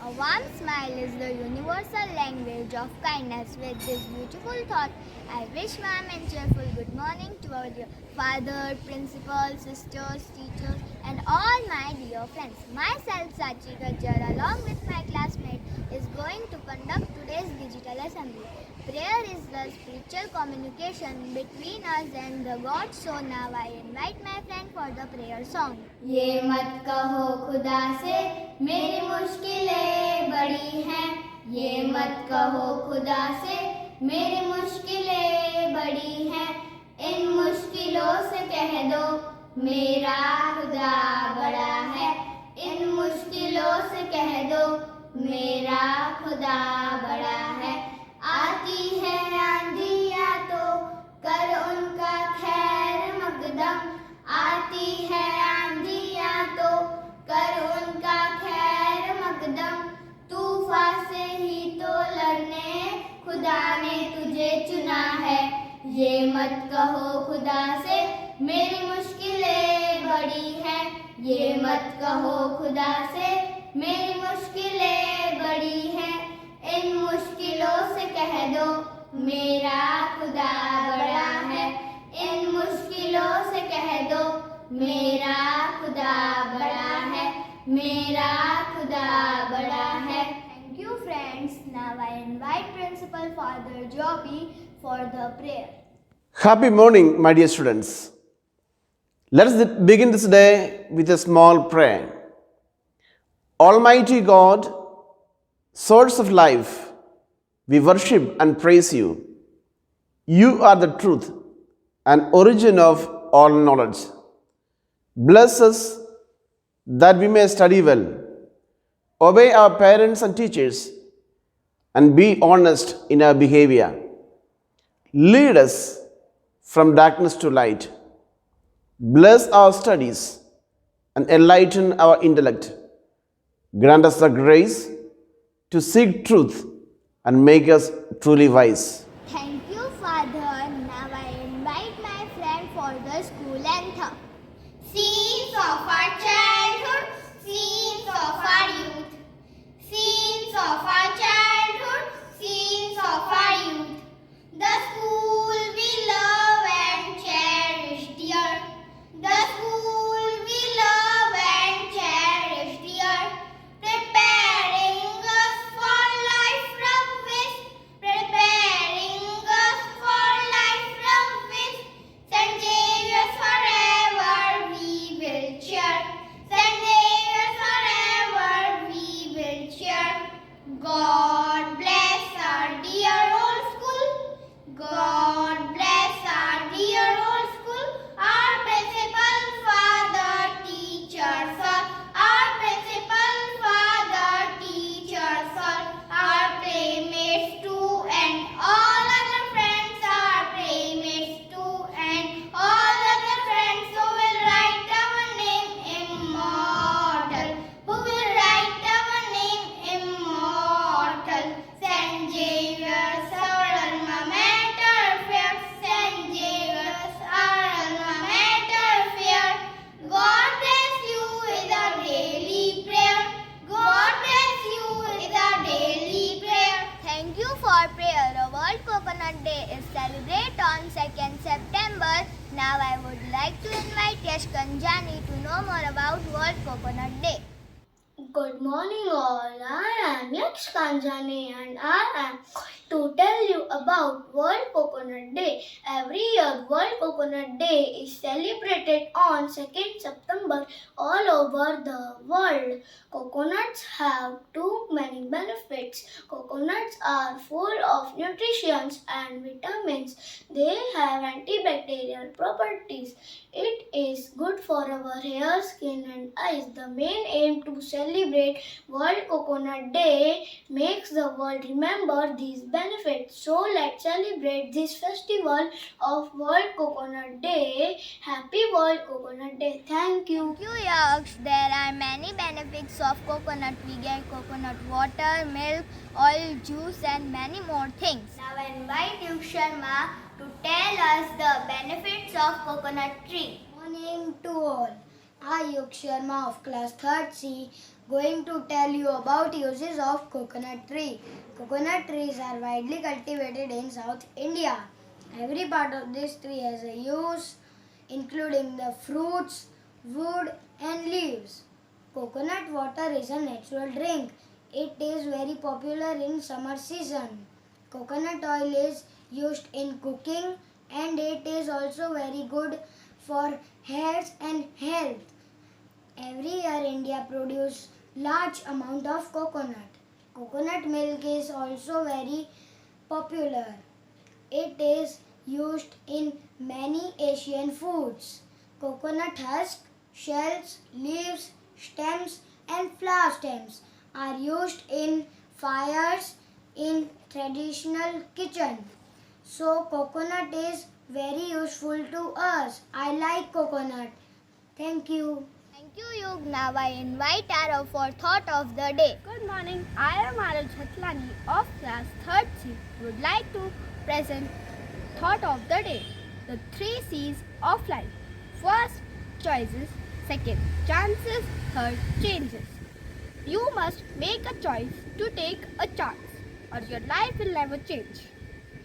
A warm smile is the universal language of kindness. With this beautiful thought, I wish warm and cheerful good morning to our dear father, principal, sisters, teachers, and all my dear friends. Myself, Sachi Gajjar, along with my classmate, is going to conduct today's digital assembly. Prayer is the spiritual communication between us and the God. So now I invite my friend for the prayer song. ये मत कहो खुदा से मेरी मुश्किलें बड़ी हैं, ये मत कहो खुदा से मेरी मुश्किलें बड़ी हैं, इन मुश्किलों से कह दो मेरा खुदा बड़ा है, इन मुश्किलों से कह दो मेरा खुदा बड़ा है। आती है आंधियाँ तो कर उनका खैर मकदम, आती है आंधियाँ तो कर उनका खैर मकदम, तूफान से ही तो लड़ने खुदा ने तुझे चुना है। ये मत कहो खुदा से मेरी मुश्किलें बड़ी हैं, ये मत कहो खुदा से मेरी मुश्किलें बड़ी हैं, इन मुश्किलों से कह दो मेरा खुदा बड़ा है, इन मुश्किलों से कह दो मेरा खुदा बड़ा है, मेरा खुदा बड़ा है। Thank you, friends. Now I invite Principal Father Joby for the prayer. Happy morning, my dear students. Let us begin this day with a small prayer. Almighty God, source of life, we worship and praise you. You are the truth and origin of all knowledge. Bless us that we may study well, obey our parents and teachers, and be honest in our behavior. Lead us from darkness to light. Bless our studies and enlighten our intellect. Grant us the grace to seek truth and make us truly wise. Thank you, Father. Now I invite my friend for the school anthem. Scenes of our childhood, scenes of our youth, scenes of our childhood, scenes of our youth. The school we love and cherish dear, the school we love and cherish dear, preparing us for life from which, preparing us for life from which, St. Xavier's forever we will cheer, St. Xavier's forever we will cheer. God bless our dear old school, God bless our dear old school, our principal father, teachers all, our principal father, teachers all, our playmates too, and all other friends, our playmates too, and all other friends who will write our name immortal, who will write our name immortal. St. Xavier's our alma mater fair, St. Xavier's our alma mater fair. God bless you is our daily prayer, God bless you is our daily prayer. Thank you for prayer. A World Coconut Day is celebrated on 2nd September. Now I would like to invite Yash Kanjani to know more about World Coconut Day. Good morning all, I am Yash Kanjani and I am going to tell you about World Coconut Day. Every year World Coconut Day is celebrated on 2nd September all over the world. Coconuts have too many benefits. Coconuts are full of nutrition and vitamins. They have antibacterial properties. It is good for our hair, skin and eyes. The main aim to celebrate World Coconut Day makes the world remember these benefits. So let's celebrate this festival of World Coconut Day. Happy World Coconut Day. Thank you. Thank you, Yash. There are many benefits of coconut. We get coconut water, milk, oil, juice and many more things. Now I invite you, Sharma, to tell us the benefits of coconut tree. Morning to all. I, Yug Sharma of class 3rd C, going to tell you about uses of coconut tree. Coconut trees are widely cultivated in South India. Every part of this tree has a use, including the fruits, wood and leaves. Coconut water is a natural drink. It is very popular in summer season. Coconut oil is used in cooking and it is also very good for hairs and health. Every year India produces large amount of coconut. Coconut milk is also very popular. It is used in many Asian foods. Coconut husk, shells, leaves, stems and flower stems are used in fires in traditional kitchen. So coconut is very useful to us. I like coconut. Thank you. Thank you, Yug. Now I invite Arrow for thought of the day. Good morning. I am Araj Hatlani of class 3rd C. Would like to present thought of the day. The 3 C's of life. First, choices. Second, chances. Third, changes. You must make a choice to take a chance, or your life will never change.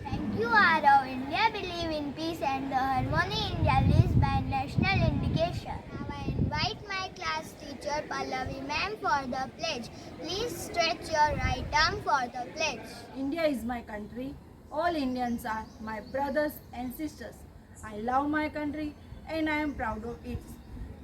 Thank you, Arrow. India believe in peace and the harmony. India lives by national indication. Now I invite my class teacher Pallavi ma'am for the pledge. Please stretch your right arm for the pledge. India is my country. All Indians are my brothers and sisters. I love my country and I am proud of its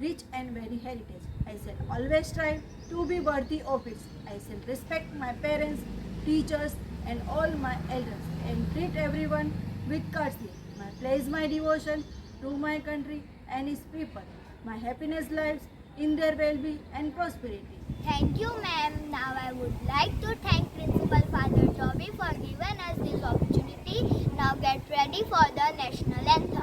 rich and varied heritage. I shall always strive to be worthy of it. I shall respect my parents, teachers and all my elders and treat everyone with courtesy. My place my devotion to my country and its people. My happiness lies in their well-being and prosperity. Thank you, ma'am. Now I would like to thank Principal Father Joby for giving us this opportunity. Now get ready for the national anthem.